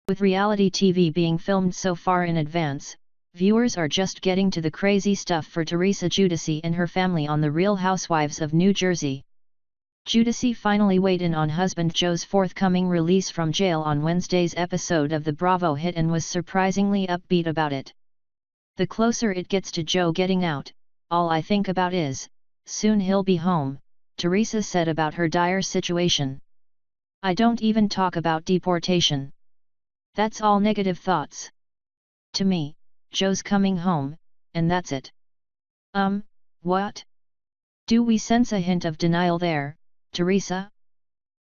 With reality TV being filmed so far in advance, viewers are just getting to the crazy stuff for Teresa Giudice and her family on The Real Housewives of New Jersey. Giudice finally weighed in on husband Joe's forthcoming release from jail on Wednesday's episode of the Bravo hit and was surprisingly upbeat about it. "The closer it gets to Joe getting out, all I think about is, soon he'll be home," Teresa said about her dire situation. "I don't even talk about deportation. That's all negative thoughts. To me, Joe's coming home, and that's it." What? Do we sense a hint of denial there, Teresa?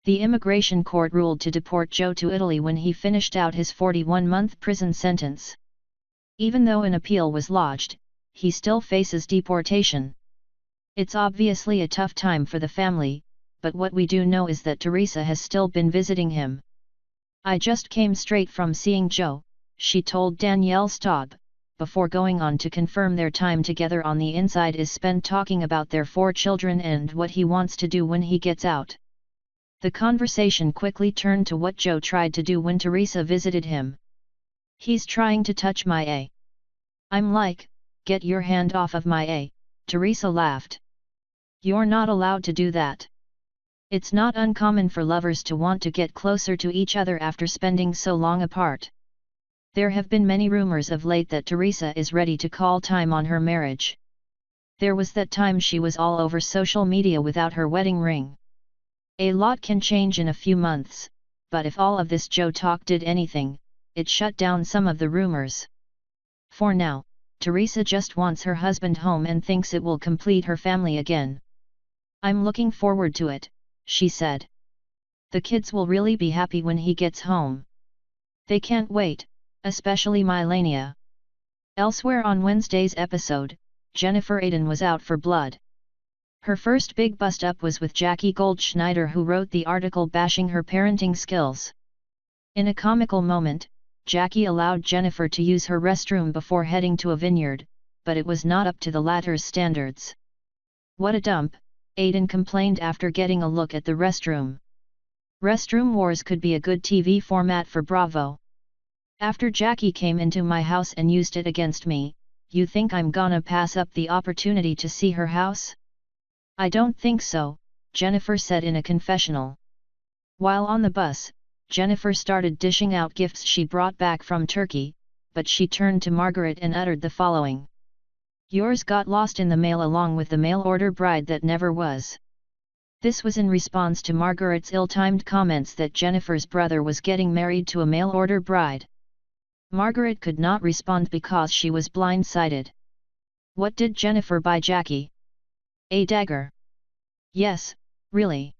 The immigration court ruled to deport Joe to Italy when he finished out his 41-month prison sentence. Even though an appeal was lodged, he still faces deportation. It's obviously a tough time for the family, but what we do know is that Teresa has still been visiting him. "I just came straight from seeing Joe," she told Danielle Staub, before going on to confirm their time together on the inside is spent talking about their 4 children and what he wants to do when he gets out. The conversation quickly turned to what Joe tried to do when Teresa visited him. "He's trying to touch my A." I'm like, "Get your hand off of my A," Teresa laughed. "You're not allowed to do that." It's not uncommon for lovers to want to get closer to each other after spending so long apart. There have been many rumors of late that Teresa is ready to call time on her marriage. There was that time she was all over social media without her wedding ring. A lot can change in a few months, but if all of this Joe talk did anything, it shut down some of the rumors. For now, Teresa just wants her husband home and thinks it will complete her family again. "I'm looking forward to it," she said. "The kids will really be happy when he gets home. They can't wait, especially Melania." Elsewhere on Wednesday's episode, Jennifer Aydin was out for blood. Her first big bust-up was with Jackie Goldschneider, who wrote the article bashing her parenting skills. In a comical moment, Jackie allowed Jennifer to use her restroom before heading to a vineyard, but it was not up to the latter's standards. "What a dump," Aydin complained after getting a look at the restroom. "Restroom wars could be a good TV format for Bravo. After Jackie came into my house and used it against me, you think I'm gonna pass up the opportunity to see her house? I don't think so," Jennifer said in a confessional. While on the bus, Jennifer started dishing out gifts she brought back from Turkey, but she turned to Margaret and uttered the following: "Yours got lost in the mail along with the mail-order bride that never was." This was in response to Margaret's ill-timed comments that Jennifer's brother was getting married to a mail-order bride. Margaret could not respond because she was blindsided. "What did Jennifer buy Jackie? A dagger?" "Yes, really."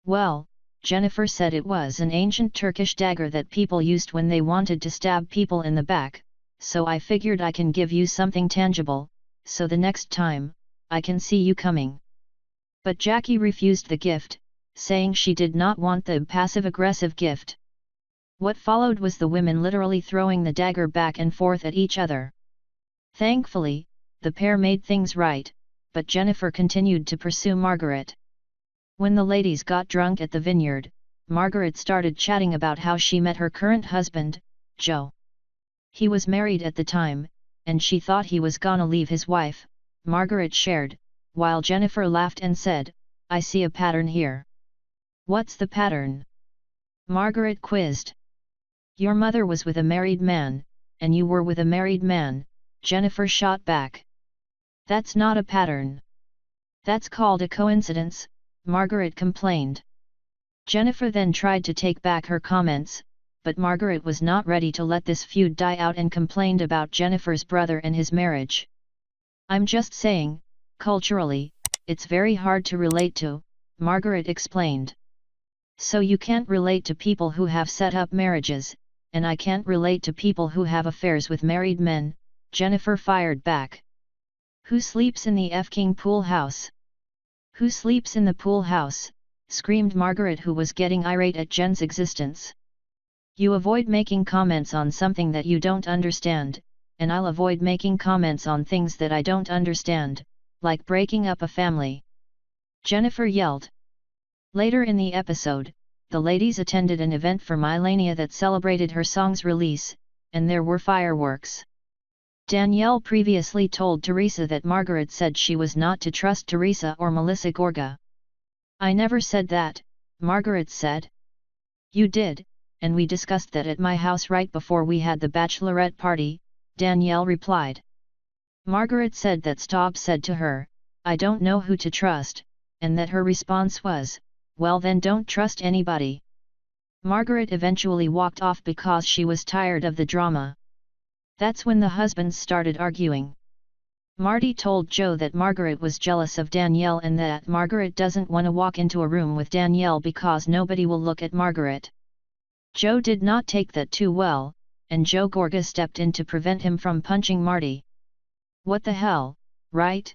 "Well," Jennifer said, "it was an ancient Turkish dagger that people used when they wanted to stab people in the back, so I figured I can give you something tangible, so the next time, I can see you coming." But Jackie refused the gift, saying she did not want the passive-aggressive gift. What followed was the women literally throwing the dagger back and forth at each other. Thankfully, the pair made things right, but Jennifer continued to pursue Margaret. When the ladies got drunk at the vineyard, Margaret started chatting about how she met her current husband, Joe. He was married at the time, and she thought he was gonna leave his wife, Margaret shared, while Jennifer laughed and said, "I see a pattern here." "What's the pattern?" Margaret quizzed. "Your mother was with a married man, and you were with a married man," Jennifer shot back. "That's not a pattern. That's called a coincidence," Margaret complained. Jennifer then tried to take back her comments, but Margaret was not ready to let this feud die out and complained about Jennifer's brother and his marriage. "I'm just saying, culturally, it's very hard to relate to," Margaret explained. "So you can't relate to people who have set up marriages, and I can't relate to people who have affairs with married men," Jennifer fired back. "Who sleeps in the F-King pool house? Who sleeps in the pool house?" screamed Margaret, who was getting irate at Jen's existence. "You avoid making comments on something that you don't understand, and I'll avoid making comments on things that I don't understand, like breaking up a family," Jennifer yelled. Later in the episode, the ladies attended an event for Milania that celebrated her song's release, and there were fireworks. Danielle previously told Teresa that Margaret said she was not to trust Teresa or Melissa Gorga. "I never said that," Margaret said. "You did, and we discussed that at my house right before we had the bachelorette party," Danielle replied. Margaret said that Staub said to her, "I don't know who to trust," and that her response was, "Well then don't trust anybody." Margaret eventually walked off because she was tired of the drama. That's when the husbands started arguing. Marty told Joe that Margaret was jealous of Danielle and that Margaret doesn't want to walk into a room with Danielle because nobody will look at Margaret. Joe did not take that too well, and Joe Gorga stepped in to prevent him from punching Marty. "What the hell, right?"